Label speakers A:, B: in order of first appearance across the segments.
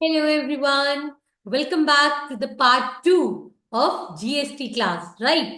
A: Hello everyone, welcome back to the part 2 of GST class, right?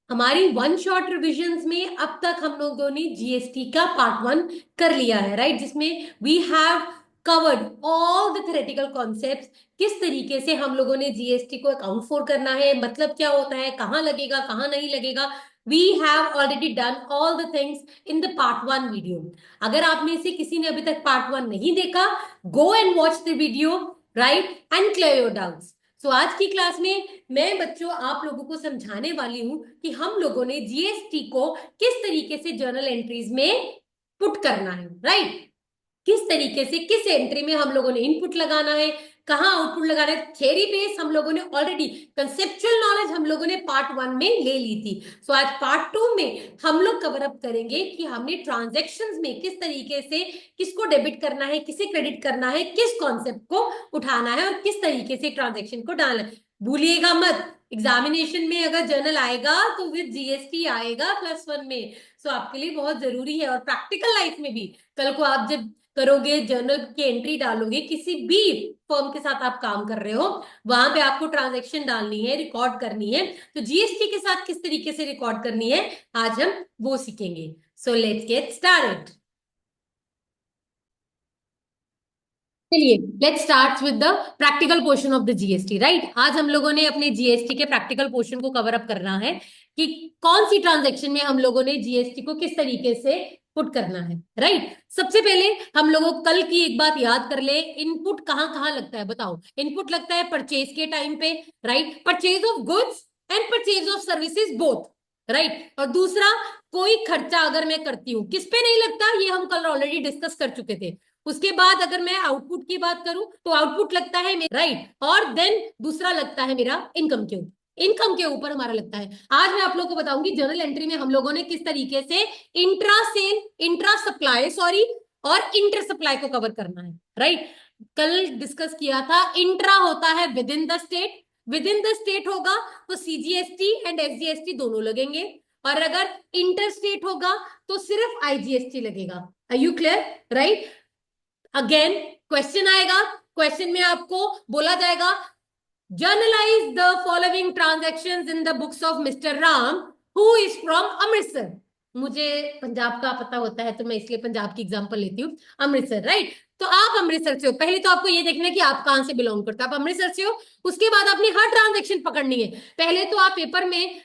A: हमारी one shot revisions में अब तक हम लोगों ने जीएसटी का पार्ट 1 कर लिया है, राइट? जिसमें we have covered all the theoretical concepts. किस तरीके से हम लोगों ने जीएसटी को अकाउंट फॉर करना है, मतलब क्या होता है, कहाँ लगेगा कहाँ नहीं लगेगा। We have already done all the things in the part 1 video. अगर आप में से किसी ने अभी तक पार्ट 1 नहीं देखा, go and watch the video, right, and clear your doubts. So आज की क्लास में मैं बच्चों आप लोगों को समझाने वाली हूं कि हम लोगों ने जीएसटी को किस तरीके से जर्नल एंट्रीज में पुट करना है, राइट? किस तरीके से किस एंट्री में हम लोगों ने इनपुट लगाना है, कहाँ आउटपुट लगाना है। थ्योरी बेस हम लोगों ने ऑलरेडी, कंसेप्चुअल नॉलेज हम लोगों ने पार्ट 1 में ले ली थी। सो आज पार्ट 2 में हम लोग कवर अप करेंगे कि हमने ट्रांजैक्शंस में किस तरीके से किसको डेबिट करना है, किसे क्रेडिट करना है, किस कॉन्सेप्ट को उठाना है और किस तरीके से ट्रांजेक्शन को डालना है। भूलिएगा मत, एग्जामिनेशन में अगर जर्नल आएगा तो विद जीएसटी आएगा +1 में। सो आपके लिए बहुत जरूरी है। और प्रैक्टिकल लाइफ में भी कल को आप जब करोगे, जर्नल की एंट्री डालोगे, किसी भी फर्म के साथ आप काम कर रहे हो, वहां पे आपको ट्रांजैक्शन डालनी है, रिकॉर्ड करनी है, तो जीएसटी के साथ किस तरीके से रिकॉर्ड करनी है आज हम वो सीखेंगे। So let's get started. चलिए, let's start with the practical portion of the GST, right? आज हम लोगों ने अपने जीएसटी के प्रैक्टिकल पोर्शन को कवर अप करना है कि कौन सी ट्रांजैक्शन में हम लोगों ने जीएसटी को किस तरीके से पुट करना है, राइट? सबसे पहले हम लोगों को कल की एक बात याद कर ले, इनपुट कहाँ कहाँ लगता है बताओ। इनपुट लगता है परचेज के टाइम पे, right? Purchase of goods and purchase of services both, right? और दूसरा, कोई खर्चा अगर मैं करती हूँ किस पे नहीं लगता, ये हम कल ऑलरेडी डिस्कस कर चुके थे। उसके बाद अगर मैं आउटपुट की बात करूं तो आउटपुट लगता है राइट, और देन दूसरा लगता है मेरा इनकम के ऊपर। इनकम के ऊपर हमारा लगता है। आज मैं आप लोगों को बताऊंगी जर्नल एंट्री में हम लोगों ने किस तरीके से intra sale, intra supply sorry, और इंटर सप्लाई को कवर करना है, राइट? कल डिस्कस किया था, इंट्रा होता है with in the state, with in the state होगा तो सीजीएसटी एंड एसजीएसटी दोनों लगेंगे, और अगर इंटर स्टेट होगा तो सिर्फ आईजीएसटी लगेगा। Are you clear, right? Again question आएगा, क्वेश्चन में आपको बोला जाएगा journalise the following transactions in the books of mister Ram who is from Amritsar. मुझे पंजाब का पता होता है तो मैं इसलिए पंजाब की एग्जांपल लेती हूँ, अमृतसर, राइट? तो आप अमृतसर से हो, पहले तो आपको ये देखना है कि आप कहां से बिलोंग करते हो। आप अमृतसर से हो, उसके बाद आपने हर ट्रांजेक्शन पकड़नी है। पहले तो आप पेपर में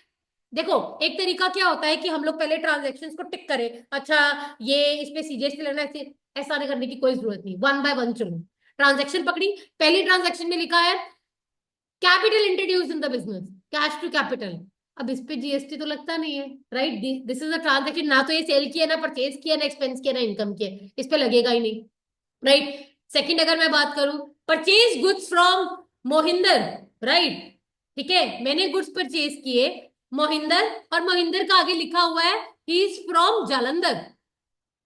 A: देखो, एक तरीका क्या होता है कि हम लोग पहले ट्रांजेक्शन्स को टिक करें, अच्छा ये इस पे सीजीएसटी लेना है, ऐसा नहीं करने की कोई जरूरत नहीं, वन बाय वन चलो। ट्रांजेक्शन पकड़ी, पहली ट्रांजेक्शन में लिखा है capital introduce in the business, cash to capital. अब इस पे जीएसटी तो लगता नहीं है, right? This is a transaction, ना तो ये सेल किया, ना परचेज किया, ना एक्सपेंस किया, ना इनकम किया, इस पे लगेगा ही नहीं, राइट? सेकंड अगर मैं बात करूं, purchase goods from Mohinder, right? ठीक है, मैंने गुड्स परचेज किए मोहिंदर, और मोहिंदर का आगे लिखा हुआ है he is from Jalandhar,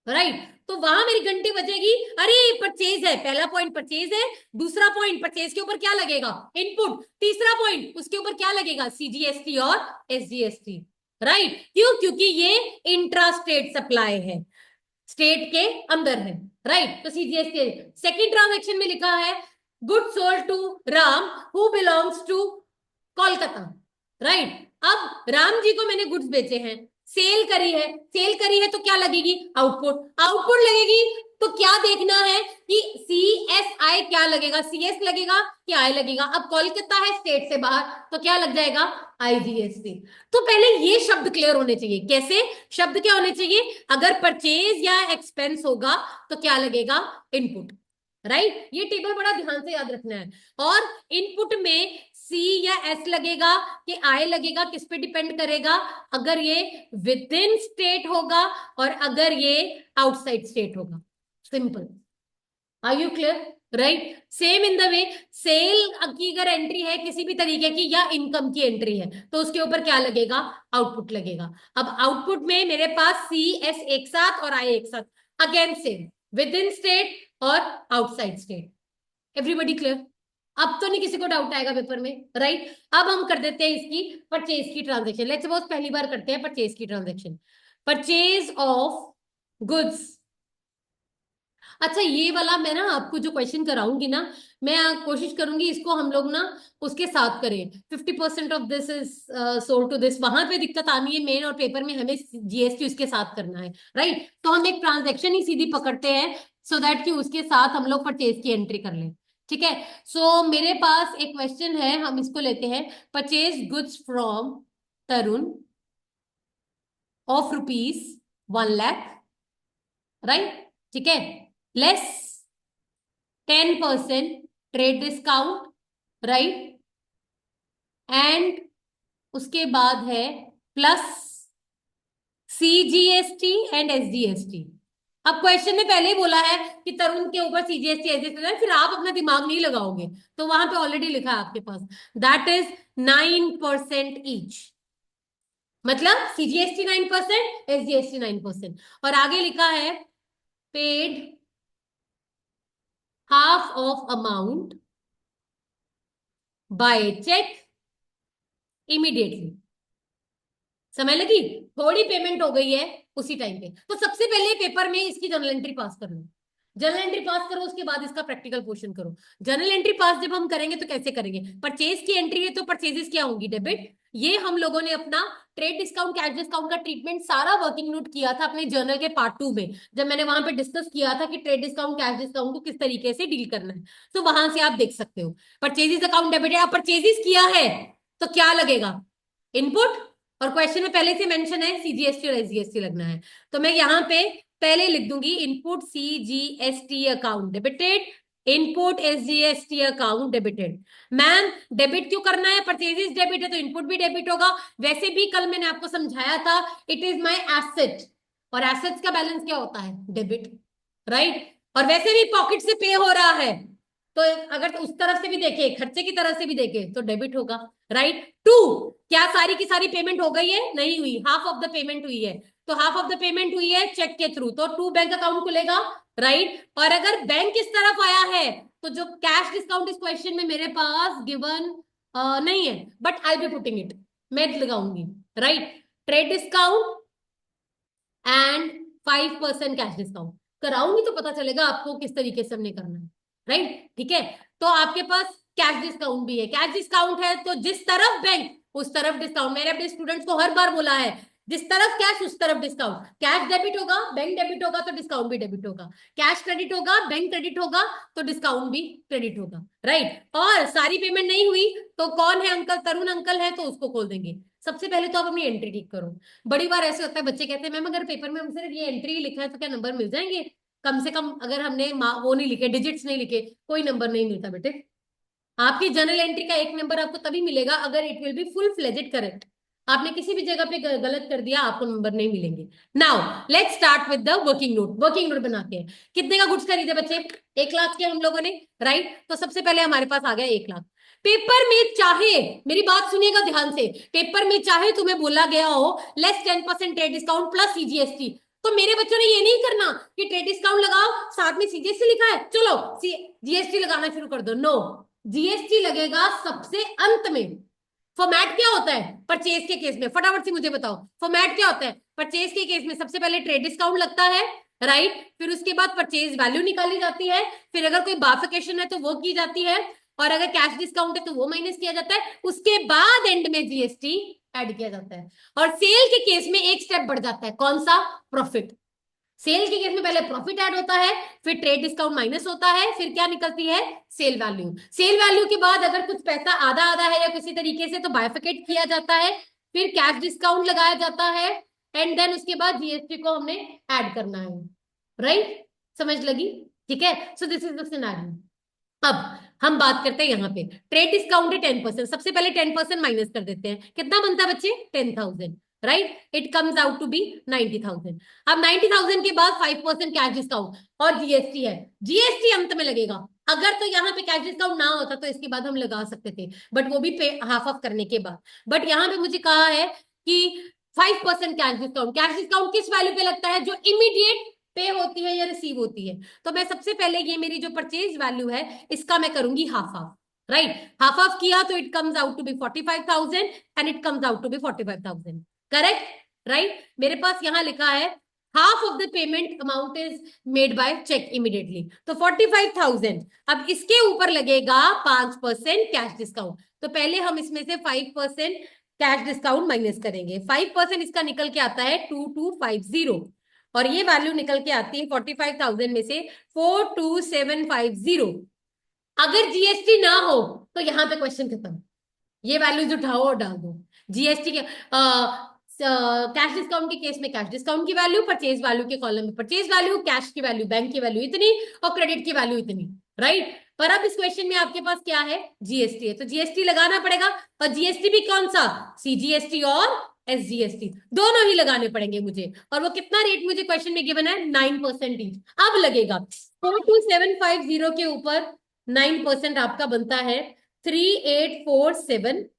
A: right? तो वहां मेरी घंटी बजेगी, अरे परचेज है, पहला पॉइंट परचेज है, दूसरा पॉइंट परचेज के ऊपर क्या लगेगा, इनपुट, तीसरा पॉइंट उसके ऊपर क्या लगेगा, सीजीएसटी और एसजीएसटी, राइट? क्यों? क्योंकि ये इंट्रा स्टेट सप्लाई है, स्टेट के अंदर है, राइट? तो सीजीएसटी। सेकंड ट्रांजेक्शन में लिखा है good sold to Ram who belongs to Kolkata, right? अब राम जी को मैंने गुड्स बेचे हैं, सेल करी है, सेल करी है तो क्या लगेगी, आउटपुट, आउटपुट लगेगी। तो क्या देखना है कि सी एस आई क्या लगेगा, सी एस लगेगा कि आई लगेगा। अब कोलकाता है स्टेट से बाहर तो क्या लग जाएगा, आईजीएसटी। तो पहले ये शब्द क्लियर होने चाहिए। कैसे शब्द क्या होने चाहिए, अगर परचेज या एक्सपेंस होगा तो क्या लगेगा, इनपुट, राइट? ये टेबल बड़ा ध्यान से याद रखना है। और इनपुट में सी या एस लगेगा कि आई लगेगा, किस पे डिपेंड करेगा, अगर ये विद इन स्टेट होगा और अगर ये आउटसाइड स्टेट होगा। Simple, are you clear, right? Same in the way, sale की अगर एंट्री है किसी भी तरीके की या इनकम की एंट्री है तो उसके ऊपर क्या लगेगा, आउटपुट लगेगा। अब आउटपुट में मेरे पास सी एस एक साथ और आई एक साथ, again same, with in state और आउटसाइड स्टेट। Everybody clear? अब तो नहीं किसी को डाउट आएगा पेपर में, राइट? अब हम कर देते हैं इसकी परचेज की ट्रांजेक्शन। लेट्स सपोज पहली बार करते हैं परचेज की ट्रांजेक्शन। परचेज ऑफ गुड्स, अच्छा, ये वाला मैं ना आपको जो क्वेश्चन कराऊंगी ना, मैं कोशिश करूंगी इसको हम लोग ना उसके साथ करें। 50% off this is sold to this, वहां पे दिक्कत आनी है मेन, और पेपर में हमें जीएसटी उसके साथ करना है, राइट। तो हम एक ट्रांजैक्शन ही सीधी पकड़ते हैं, सो दैट कि उसके साथ हम लोग परचेज की एंट्री कर लें। ठीक है। सो मेरे पास एक क्वेश्चन है, हम इसको लेते हैं। Purchase goods from Tarun of ₹1 lakh, right. ठीक है। Less 10% trade discount, right. And उसके बाद है प्लस सीजीएसटी एंड एसजीएसटी। अब क्वेश्चन में पहले ही बोला है कि तरुण के ऊपर सीजीएसटी एसजीएसटी, फिर आप अपना दिमाग नहीं लगाओगे, तो वहां पे ऑलरेडी लिखा है आपके पास, दैट इज 9% ईच। मतलब सीजीएसटी 9%, एसजीएसटी 9%, और आगे लिखा है paid half of amount by cheque immediately. समय लगी, थोड़ी पेमेंट हो गई है उसी टाइम पे। तो सबसे पहले पेपर में इसकी जर्नल एंट्री पास कर लो। जर्नल एंट्री पास करो, उसके बाद इसका प्रैक्टिकल क्वेश्चन करो। जर्नल एंट्री पास जब हम करेंगे तो कैसे करेंगे? परचेज की एंट्री है तो परचेजेस क्या होंगी? डेबिट। ये हम लोगों ने अपना ट्रेड डिस्काउंट कैश डिस्काउंट का ट्रीटमेंट सारा वर्किंग नोट किया था अपने जर्नल के पार्ट 2 में, जब मैंने वहां पे डिस्कस किया था कि ट्रेड डिस्काउंट कैश डिस्काउंट को किस तरीके से डील करना है। तो वहां से आप देख सकते हो परचेजेस अकाउंट डेबिट है। अब परचेजेस किया है तो क्या लगेगा? इनपुट। और क्वेश्चन में पहले से मेंशन है सीजीएसटी और एसजीएसटी लगना है, तो मैं यहाँ पे पहले लिख दूंगी input CGST account debited, input SGST account debited. Ma'am debit क्यों करना है? परचेजेस डेबिट है तो इनपुट भी डेबिट होगा। वैसे भी कल मैंने आपको समझाया था, इट इज माय एसेट, और एसेट्स का बैलेंस क्या होता है? Debit, right. और वैसे भी पॉकेट से पे हो रहा है, तो अगर तो उस तरफ से भी देखे, खर्चे की तरफ से भी देखे, तो डेबिट होगा, राइट। 2, क्या सारी की सारी पेमेंट हो गई है? नहीं हुई, हाफ ऑफ द पेमेंट हुई है। तो हाफ ऑफ द पेमेंट हुई है चेक के थ्रू, तो 2 बैंक अकाउंट खुलेगा, राइट। और अगर बैंक किस तरफ आया है, तो जो कैश डिस्काउंट इस क्वेश्चन में मेरे पास गिवन नहीं है, but I be putting it, मैं लगाऊंगी, right. Trade discount and 5% cash discount कराऊंगी, तो पता चलेगा आपको किस तरीके से हमने करना है, राइट। ठीक है। तो आपके पास कैश डिस्काउंट भी है, कैश डिस्काउंट है तो जिस तरफ बैंक उस तरफ डिस्काउंट। मैंने अपने स्टूडेंट्स को हर बार बोला है, जिस तरफ कैश उस तरफ डिस्काउंट। कैश डेबिट होगा, बैंक डेबिट होगा, तो डिस्काउंट भी डेबिट होगा। कैश क्रेडिट होगा, बैंक क्रेडिट होगा, तो डिस्काउंट भी क्रेडिट होगा, राइट। और सारी पेमेंट नहीं हुई तो कौन है अंकल? तरुण अंकल है, तो उसको खोल देंगे। सबसे पहले तो आप अपनी एंट्री ठीक करो। बड़ी बार ऐसे होता है, बच्चे कहते हैं मैम अगर पेपर में हम सिर्फ ये एंट्री ही लिखा है तो क्या नंबर मिल जाएंगे? कम से कम अगर हमने वो नहीं लिखे, डिजिट्स नहीं लिखे, कोई नंबर नहीं मिलता बेटे। आपकी जर्नल एंट्री का 1 नंबर आपको तभी मिलेगा अगर it will be full fledged correct. आपने किसी भी जगह पे गलत कर दिया, आपको नंबर नहीं मिलेंगे। Now let's start with the working note. Working note बनाते हैं। कितने का गुड्स खरीदे बच्चे? 1 लाख के हम लोगों ने, राइट। तो सबसे पहले हमारे पास आ गया 1 लाख। पेपर में चाहे, मेरी बात सुनिएगा ध्यान से, पेपर में चाहे तुम्हें बोला गया हो less 10% trade discount plus CGST, तो मेरे बच्चों ने ये नहीं करना कि ट्रेड डिस्काउंट लगाओ साथ में सीजीएसटी लिखा है चलो जीएसटी लगाना शुरू कर दो। नो, जीएसटी लगेगा सबसे अंत में। फॉर्मेट क्या होता है परचेज के केस में? फटाफट से मुझे बताओ, फॉर्मेट क्या होता है परचेज के केस में? सबसे पहले ट्रेड डिस्काउंट लगता है, राइट। फिर उसके बाद परचेज वैल्यू निकाली जाती है, फिर अगर कोई बाइफिकेशन है तो वो की जाती है, और अगर कैश डिस्काउंट है तो वो माइनस किया जाता है, उसके बाद एंड में जीएसटी ऐड किया जाता है। और सेल के केस में एक स्टेप बढ़ जाता है, कौन सा? प्रॉफिट। सेल के केस में पहले प्रॉफिट ऐड होता है, फिर ट्रेड डिस्काउंट माइनस होता है, फिर क्या निकलती है? Cell value. सेल वैल्यू के बाद अगर कुछ पैसा आधा आधा है या किसी तरीके से, तो बाइफिकेट किया जाता है, फिर कैश डिस्काउंट लगाया जाता है, एंड देन उसके बाद जीएसटी को हमने ऐड करना है, राइट। समझ लगी? ठीक है। So this is the scenario. अब हम बात करते हैं यहाँ पे ट्रेड डिस्काउंट है 10%। सबसे पहले 10% माइनस कर देते हैं, कितना बनता है बच्चे? 10,000, right. It comes out to be 90,000। अब 90,000 के बाद 5% कैश डिस्काउंट और जीएसटी है, जीएसटी अंत में लगेगा। अगर तो यहाँ पे कैश डिस्काउंट ना होता तो इसके बाद हम लगा सकते थे, बट वो भी पे हाफ ऑफ करने के बाद। बट यहाँ पे मुझे कहा है कि 5% कैश डिस्काउंट। कैश डिस्काउंट किस वैल्यू पे लगता है? जो इमीडिएट पे होती है या रिसीव होती है। तो मैं सबसे पहले ये मेरी जो परचेज वैल्यू है इसका मैं करूंगी half of, right. Half of किया तो it comes out to be 45,000 and it comes out to be 45,000, correct, right. मेरे पास यहां लिखा है half of the payment amount is made by cheque immediately, तो 45,000। अब इसके ऊपर लगेगा 5% कैश डिस्काउंट, तो पहले हम इसमें से 5% कैश डिस्काउंट माइनस करेंगे। 5% इसका निकल के आता है 2250, और ये वैल्यू निकल के आती है 45,000 में से 42750। अगर जीएसटी ना हो तो यहां पे क्वेश्चन खत्म, ये वैल्यूज उठाओ और डाल दो। जीएसटी के कैश डिस्काउंट के केस में कैश डिस्काउंट की वैल्यू, परचेज वैल्यू के कॉलम में परचेज वैल्यू, कैश की वैल्यू, बैंक की वैल्यू इतनी, और क्रेडिट की वैल्यू इतनी, राइट। पर अब इस क्वेश्चन में आपके पास क्या है, जीएसटी है, तो जीएसटी लगाना पड़ेगा। और जीएसटी भी कौन सा, सीजीएसटी और एसजीएसटी, दोनों ही लगाने पड़ेंगे मुझे। और वो कितना रेट मुझे क्वेश्चन में गिवन है, 9% ईच। अब लगेगा 42750 के ऊपर 9% आपका बनता है 3847,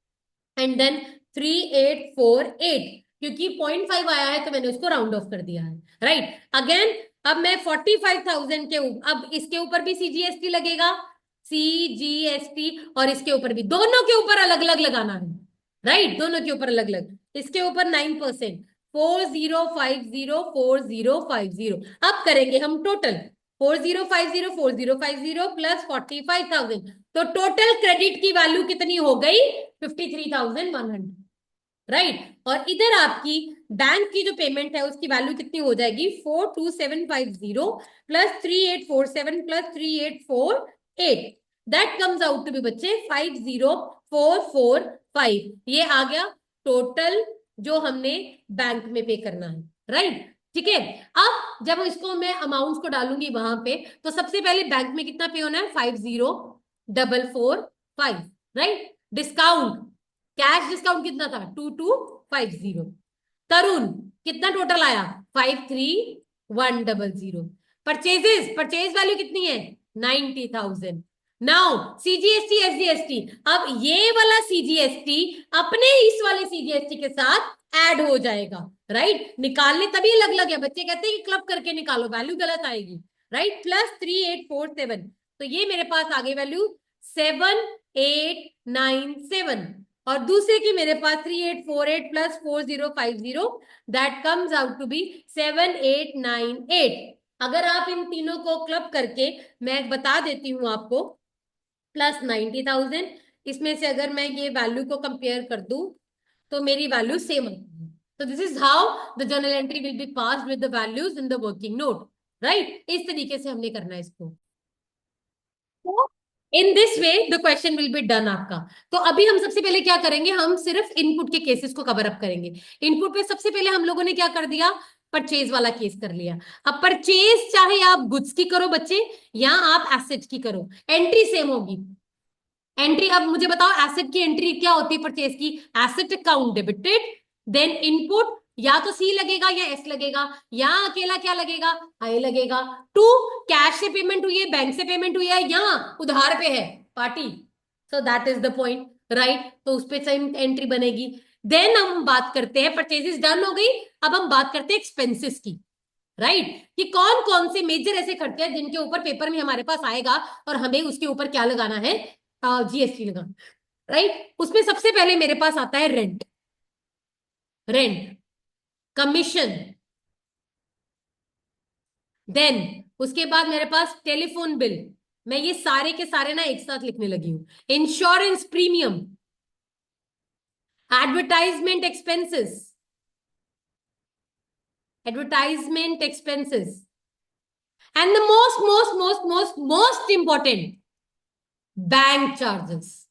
A: एंड देन 3848, क्योंकि 0.5 आया है तो मैंने उसको राउंड ऑफ कर दिया है, राइट। अगेन अब मैं 45,000 के ऊपर, अब इसके ऊपर भी सीजीएसटी लगेगा, सीजीएसटी, और इसके ऊपर भी, दोनों के ऊपर अलग अलग लगाना है, राइट, दोनों के ऊपर अलग अलग। इसके ऊपर 9%, 4050, अब करेंगे हम टोटल, 4050 प्लस 45,000, तो टोटल क्रेडिट की वैल्यू कितनी हो गई, 53,100, राइट। और इधर आपकी बैंक की जो पेमेंट है उसकी वैल्यू कितनी हो जाएगी, 42750 plus 3847 plus 3848, that comes out to be बच्चे 50445। ये आ गया टोटल जो हमने बैंक में पे करना है, राइट। ठीक है, अब जब इसको मैं अमाउंट्स को डालूंगी वहां पे, तो सबसे पहले बैंक में कितना पे होना है, 50445, राइट। डिस्काउंट, कैश डिस्काउंट कितना था, 2250। तरुण कितना टोटल आया, 53100। परचेजेस, परचेज वैल्यू कितनी है, 90,000। नाउ सीजीएसटी एसजीएसटी, अब ये वाला सीजीएसटी अपने इस वाले सीजीएसटी के साथ ऐड हो जाएगा, राइट। निकालने तभी अलग अलग है, बच्चे कहते हैं कि क्लब करके निकालो, वैल्यू गलत आएगी, राइट। प्लस 3847, तो ये मेरे पास आ गई वैल्यू 7897, और दूसरे की मेरे पास 3848 plus 4050, that comes out to be 7898। अगर आप इन तीनों को क्लब करके, मैं बता देती हूं आपको, प्लस 90,000, इसमें से अगर मैं ये वैल्यू को कंपेयर कर दूं तो मेरी वैल्यू सेम आती है। तो this is how the journal entry will be passed with the values in the working note, right. इस तरीके से हमने करना है इसको। In this way the question will be done आपका। तो अभी हम सबसे पहले क्या करेंगे, हम सिर्फ इनपुट के केसेस को कवर अप करेंगे। इनपुट पे सबसे पहले हम लोगों ने क्या कर दिया, परचेज वाला केस कर लिया। अब परचेज चाहे आप गुड्स की करो बच्चे, या आप एसेट की करो, एंट्री सेम होगी। एंट्री, अब मुझे बताओ एसेट की एंट्री क्या होती है परचेज की, asset account debited, then input, या तो सी लगेगा या एस लगेगा, या अकेला क्या लगेगा, आई लगेगा। टू, कैश से पेमेंट हुई है, बैंक से पेमेंट हुई है, या उधार पे है party, so that is the point, right. तो उस पर सेम एंट्री बनेगी। देन हम बात करते हैं, परचेजेस डन हो गई, अब हम बात करते हैं एक्सपेंसेस की, राइट। कि कौन कौन से मेजर ऐसे खर्चे हैं जिनके ऊपर पेपर में हमारे पास आएगा और हमें उसके ऊपर क्या लगाना है, जीएसटी लगाना, राइट। उसमें सबसे पहले मेरे पास आता है रेंट, रेंट, कमीशन, देन उसके बाद मेरे पास टेलीफोन बिल, मैं ये सारे के सारे ना एक साथ लिखने लगी हूं, insurance premium, advertisement expenses, advertisement expenses, and the most important, bank charges.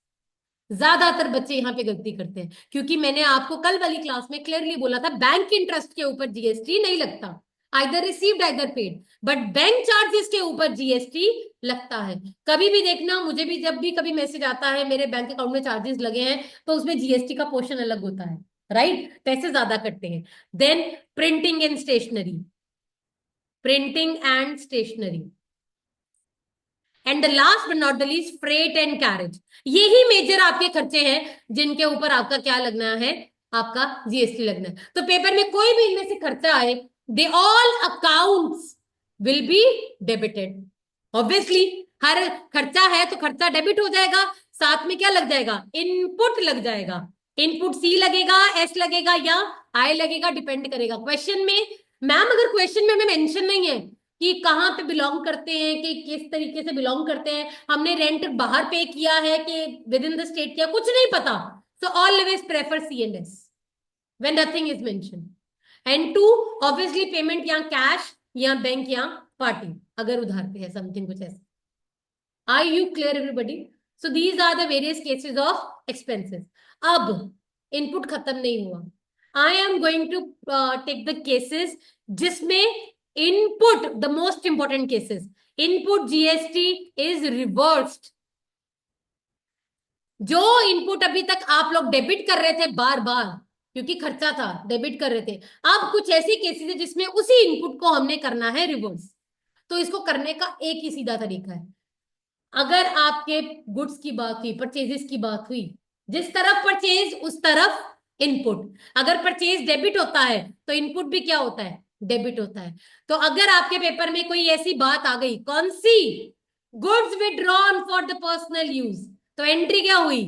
A: ज्यादातर बच्चे यहाँ पे गलती करते हैं, क्योंकि मैंने आपको कल वाली क्लास में क्लियरली बोला था बैंक इंटरेस्ट के ऊपर जीएसटी नहीं लगता, either received either paid, but bank charges के ऊपर जीएसटी लगता है। कभी भी देखना, मुझे भी जब भी कभी मैसेज आता है मेरे बैंक अकाउंट में चार्जेस लगे हैं, तो उसमें जीएसटी का पोर्शन अलग होता है, राइट, पैसे ज्यादा कटते हैं। Then printing and stationery, printing and stationery, and the last but not the least freight and carriage. यही मेजर आपके खर्चे हैं जिनके ऊपर आपका क्या लगना है, आपका जीएसटी लगना है। तो पेपर में कोई भी इनमें से खर्चा आए, they all accounts will be debited. Obviously हर खर्चा है तो खर्चा डेबिट हो जाएगा, साथ में क्या लग जाएगा, इनपुट लग जाएगा। इनपुट सी लगेगा, एस लगेगा, या आई लगेगा, डिपेंड करेगा। क्वेश्चन में मैम अगर क्वेश्चन में हमें मेंशन नहीं है कि कहाँ पे बिलोंग करते हैं, कि किस तरीके से बिलोंग करते हैं, हमने रेंट बाहर पे किया है कि विद इन द स्टेट किया, कुछ नहीं पता, so always prefer C and S when nothing is mention. And two, obviously payment या कैश या बैंक या पार्टी, अगर उधार पे है समथिंग कुछ ऐसा। Are you clear everybody? So these are the various cases of expenses. अब इनपुट खत्म नहीं हुआ, I am going to take the cases जिसमें input, the most important cases, input GST is reversed. जो इनपुट अभी तक आप लोग डेबिट कर रहे थे बार बार क्योंकि खर्चा था, डेबिट कर रहे थे, अब कुछ ऐसी केसेस है जिसमें उसी इनपुट को हमने करना है रिवर्स। तो इसको करने का एक ही सीधा तरीका है। अगर आपके गुड्स की बात हुई, परचेजेस की बात हुई, जिस तरफ परचेज उस तरफ इनपुट। अगर परचेज डेबिट होता है तो इनपुट भी क्या होता है? डेबिट होता है। तो अगर आपके पेपर में कोई ऐसी बात आ गई, कौन सी? Goods withdrawn for the personal use, तो एंट्री क्या हुई?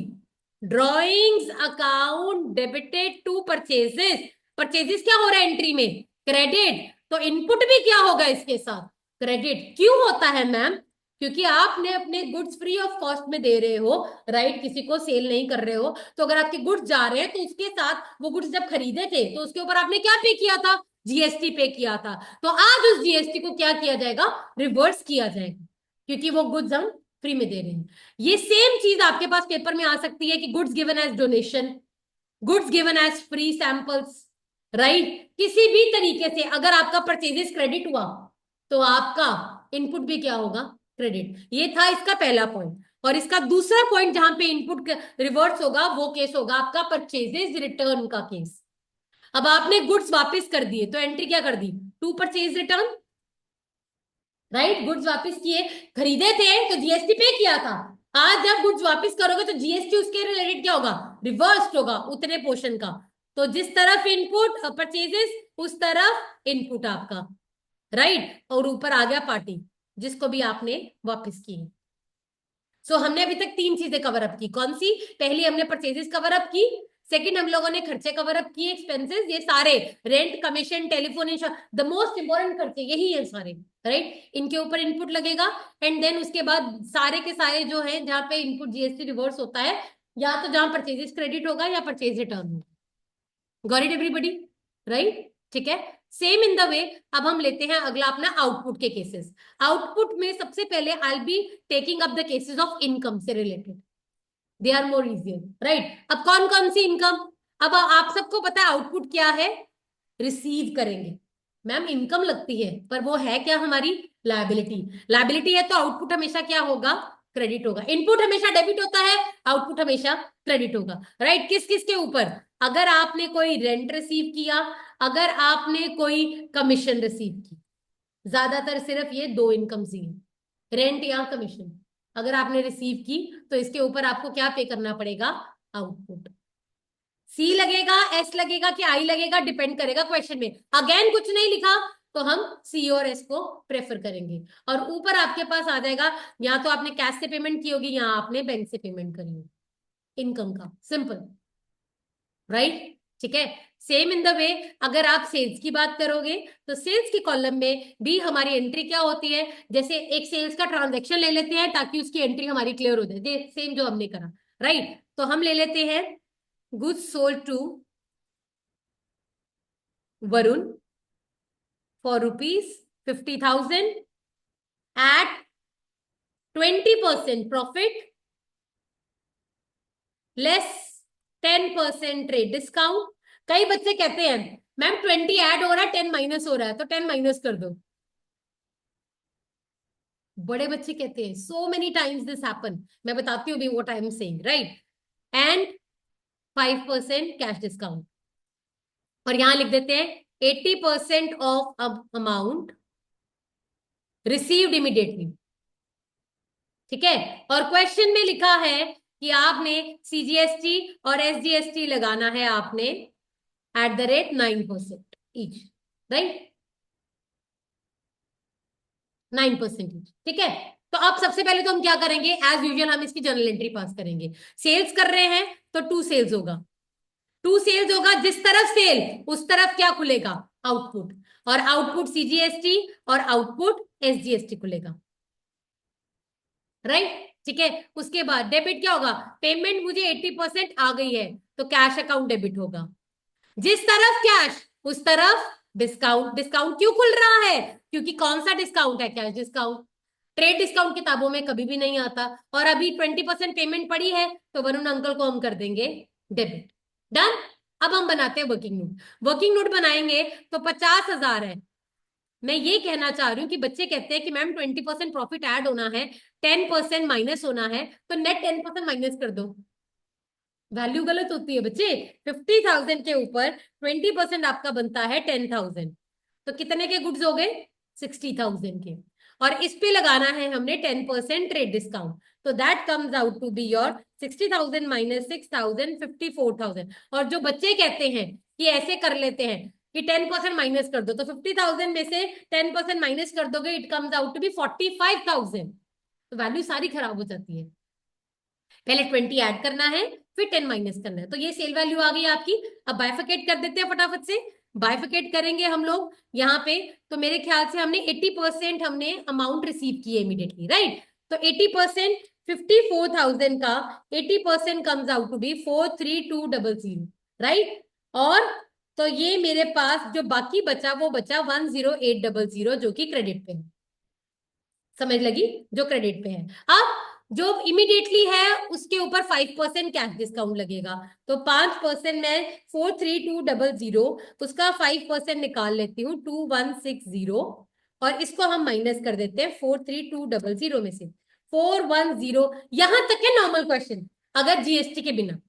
A: Drawings account debited to purchases. Purchases क्या हो रहा है एंट्री में? क्रेडिट। तो इनपुट भी क्या होगा इसके साथ? क्रेडिट। क्यों होता है मैम? क्योंकि आपने अपने गुड्स फ्री ऑफ कॉस्ट में दे रहे हो, राइट, किसी को सेल नहीं कर रहे हो। तो अगर आपके गुड्स जा रहे हैं तो उसके साथ वो गुड्स जब खरीदे थे तो उसके ऊपर आपने क्या पे किया था? जीएसटी पे किया था। तो आज उस जीएसटी को क्या किया जाएगा? रिवर्स किया जाएगा, क्योंकि वो गुड्स हम फ्री में दे रहे हैं। ये सेम चीज आपके पास पेपर में आ सकती है कि goods given as donation, goods given as free samples, right. किसी भी तरीके से अगर आपका परचेजेस क्रेडिट हुआ तो आपका इनपुट भी क्या होगा? क्रेडिट। ये था इसका पहला पॉइंट। और इसका दूसरा पॉइंट जहां पे इनपुट रिवर्स होगा वो केस होगा आपका परचेजेस रिटर्न का केस। अब आपने गुड्स वापस कर दिए तो एंट्री क्या कर दी? To purchase return, right. Goods वापस किए, खरीदे थे तो जीएसटी पे किया था। आज जब गुड्स वापस करोगे तो जीएसटी उसके रिलेटेड क्या होगा? रिवर्स्ड होगा उतने पोर्शन का। तो जिस तरफ इनपुट परचेजेस उस तरफ इनपुट आपका, राइट। और ऊपर आ गया पार्टी जिसको भी आपने वापस की। सो हमने अभी तक तीन चीजें कवर अप की। कौन सी? पहली हमने परचेजेस कवर अप की, सेकंड हम लोगों ने खर्चे कवर अप किए, एक्सपेंसेस, ये सारे rent, commission, telephone, insurance, the most important खर्चे यही है सारे, राइट। इनके ऊपर इनपुट लगेगा। एंड देन उसके बाद सारे के सारे जो है जहां पे इनपुट जीएसटी रिवर्स होता है, या तो जहां परचेजेस क्रेडिट होगा या परचेज रिटर्न होगा। Got it everybody? राइट, ठीक है। सेम इन द वे अब हम लेते हैं अगला अपना आउटपुट के केसेस। आउटपुट में सबसे पहले I be taking up the cases of income से related, they are more easier, right. अब कौन कौन सी इनकम? अब आप सबको पता है आउटपुट क्या है? रिसीव करेंगे। मैम इनकम लगती है पर वो है क्या? हमारी लायबिलिटी। लायबिलिटी है तो आउटपुट हमेशा क्या होगा? क्रेडिट होगा। इनपुट हमेशा डेबिट होता है, आउटपुट हमेशा क्रेडिट होगा, राइट। किस किस के ऊपर? अगर आपने कोई रेंट रिसीव किया, अगर आपने कोई कमीशन रिसीव की, ज्यादातर सिर्फ ये दो इनकम्स ही हैं, रेंट या कमीशन। अगर आपने रिसीव की तो इसके ऊपर आपको क्या पे करना पड़ेगा? आउटपुट। सी लगेगा, एस लगेगा कि आई लगेगा, डिपेंड करेगा क्वेश्चन में। अगेन कुछ नहीं लिखा तो हम सी और एस को प्रेफर करेंगे। और ऊपर आपके पास आ जाएगा, या तो आपने कैश से पेमेंट की होगी या आपने बैंक से पेमेंट करी होगी इनकम का, सिंपल, राइट, ठीक है। सेम इन द वे अगर आप सेल्स की बात करोगे तो सेल्स के कॉलम में भी हमारी एंट्री क्या होती है? जैसे एक सेल्स का ट्रांजैक्शन ले लेते हैं ताकि उसकी एंट्री हमारी क्लियर हो जाए, सेम जो हमने करा, राइट। तो हम ले लेते हैं goods sold to Varun for ₹50,000 at 20% profit less 10% trade discount. कई बच्चे कहते हैं मैम 20 ऐड हो रहा है 10 माइनस हो रहा है, तो 10 माइनस कर दो। बड़े बच्चे कहते हैं so many times this happen, मैं बताती हूँ भी what I am saying, right. And 5% cash discount, और यहां लिख देते हैं 80% ऑफ अमाउंट रिसीव्ड इमीडिएटली, ठीक है। और क्वेश्चन में लिखा है कि आपने सीजीएसटी और एसजीएसटी लगाना है आपने at the rate 9% each, right, 9% each, ठीक है। तो अब सबसे पहले तो हम क्या करेंगे? एज यूजुअल हम इसकी जर्नल एंट्री पास करेंगे। सेल्स कर रहे हैं तो टू सेल्स होगा, टू सेल्स होगा, जिस तरफ सेल उस तरफ क्या खुलेगा? आउटपुट। और आउटपुट सीजीएसटी और आउटपुट एसजीएसटी खुलेगा, राइट। ठीक है, उसके बाद डेबिट क्या होगा, पेमेंट मुझे 80% आ गई है तो कैश अकाउंट डेबिट होगा। जिस तरफ कैश उस तरफ डिस्काउंट। डिस्काउंट क्यों खुल रहा है, क्योंकि कौन सा डिस्काउंट है, कैश डिस्काउंट। ट्रेड डिस्काउंट किताबों में कभी भी नहीं आता। और अभी 20% पेमेंट पड़ी है तो वरुण अंकल को हम कर देंगे डेबिट। डन। अब हम बनाते हैं वर्किंग नोट। वर्किंग नोट बनाएंगे तो 50,000 है। मैं ये कहना चाह रही हूँ कि बच्चे कहते हैं कि मैम 20% प्रॉफिट ऐड होना है, 10% माइनस होना है, तो नेट 10% माइनस कर दो। वैल्यू गलत होती है बच्चे। 50,000 के ऊपर 20% आपका बनता है 10,000, तो कितने के गुड्स हो गए, 60,000 के। और इस पे लगाना है हमने 10% ट्रेड डिस्काउंट, तो that comes out to be your 60,000 minus 6,000, 54,000। और जो बच्चे कहते हैं कि ऐसे कर लेते हैं कि 10% माइनस कर दो, तो 50,000 में से 10% माइनस कर दोगे, it comes out to be 45,000। तो वैल्यू सारी खराब हो जाती है। पहले 20 ऐड करना है, फिर 10 माइनस करना है, तो ये सेल वैल्यू आ गई आपकी। अब बाइफिकेट कर देते हैं फटाफट से। बाइफिकेट करेंगे हम लोग यहाँ पे, तो मेरे ख्याल से हमने 80% हमने अमाउंट रिसीव किए इमीडिएटली, राइट। तो 80%, 54,000 का 80% comes out to be 43200, right. और तो ये मेरे पास जो बाकी बचा वो बचा 10800 जो कि क्रेडिट पे है। समझ लगी, जो क्रेडिट पे है। अब जो इमीडिएटली है उसके ऊपर 5% कैश डिस्काउंट लगेगा, तो 5% में 43200, उसका 5% निकाल लेती हूँ 2160, और इसको हम माइनस कर देते हैं 43200 में से 410। यहां तक है नॉर्मल क्वेश्चन, अगर जीएसटी के बिना।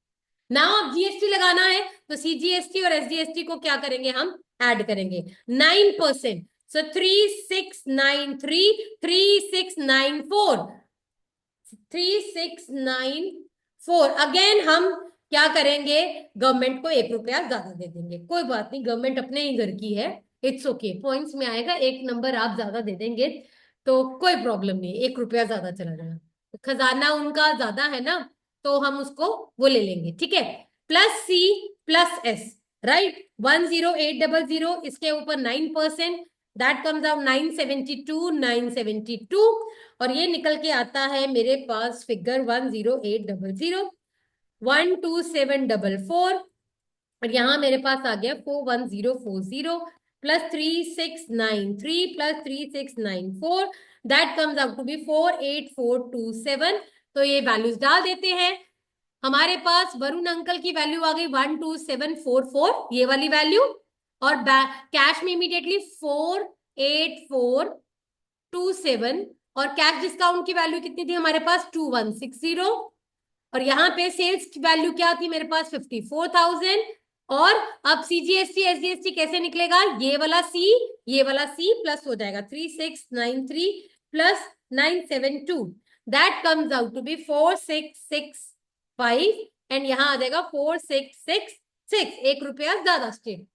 A: ना अब जीएसटी लगाना है तो सीजीएसटी और एसजीएसटी को क्या करेंगे, हम ऐड करेंगे 9%। सो 3693, 3694, 3694। अगेन हम क्या करेंगे, गवर्नमेंट को 1 रुपया ज्यादा दे देंगे। कोई बात नहीं, गवर्नमेंट अपने ही घर की है, इट्स ओके। पॉइंट्स में आएगा, 1 नंबर आप ज्यादा दे देंगे तो कोई प्रॉब्लम नहीं, 1 रुपया ज्यादा चला जाएगा। खजाना उनका ज्यादा है ना, तो हम उसको वो ले लेंगे, ठीक है। Plus C plus S, right. 10800, इसके ऊपर 9%, दैट कम्स आउट 972, 972। और ये निकल के आता है मेरे पास फिगर 10800, 12744। और यहां मेरे पास आ गया 41040 plus 3693 plus 3694, that comes out to be 48427। तो ये वैल्यूज डाल देते हैं। हमारे पास वरुण अंकल की वैल्यू आ गई 12744, ये वाली वैल्यू। और कैश में इमीडिएटली 48427, और कैश डिस्काउंट की वैल्यू कितनी थी हमारे पास, 2160। और यहाँ पे सेल्स की वैल्यू क्या थी मेरे पास, 54,000। और अब सीजीएसटी एसजीएसटी कैसे निकलेगा, ये वाला सी, ये वाला सी प्लस हो जाएगा 3693 plus 972, that comes out to be 4665, and यहां आ जाएगा 4666, 1 रुपया ज्यादा स्टेट।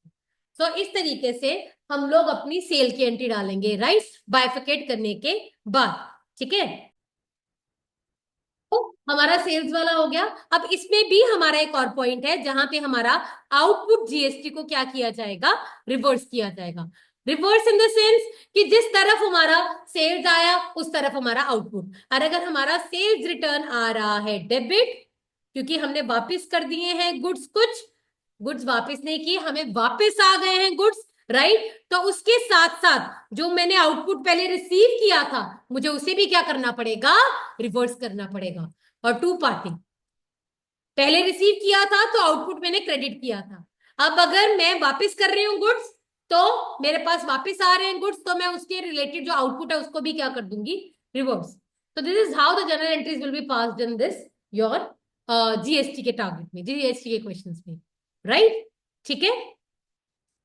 A: तो इस तरीके से हम लोग अपनी सेल की एंट्री डालेंगे, राइट, बाइफिकेट करने के बाद, ठीक है। तो हमारा सेल्स वाला हो गया। अब इसमें भी हमारा एक और पॉइंट है जहां पे हमारा आउटपुट जीएसटी को क्या किया जाएगा, रिवर्स किया जाएगा। रिवर्स इन द सेंस कि जिस तरफ हमारा सेल्स आया उस तरफ हमारा आउटपुट। और अगर हमारा सेल्स रिटर्न आ रहा है डेबिट, क्योंकि हमने वापस कर दिए हैं गुड्स, कुछ गुड्स वापस नहीं किए, हमें वापस आ गए हैं गुड्स, राइट। तो उसके साथ साथ जो मैंने आउटपुट पहले रिसीव किया था, मुझे उसे भी क्या करना पड़ेगा, रिवर्स करना पड़ेगा। और टू पार्टी, पहले रिसीव किया था तो आउटपुट मैंने क्रेडिट किया था, अब अगर मैं वापस कर रही हूँ गुड्स तो मेरे पास वापस आ रहे हैं गुड्स, तो मैं उसके रिलेटेड जो आउटपुट है उसको भी क्या कर दूंगी, रिवर्स। तो this is how the general entries will be passed in this your GST के टारगेट में, जीएसटी के क्वेश्चंस में, राइट, ठीक है।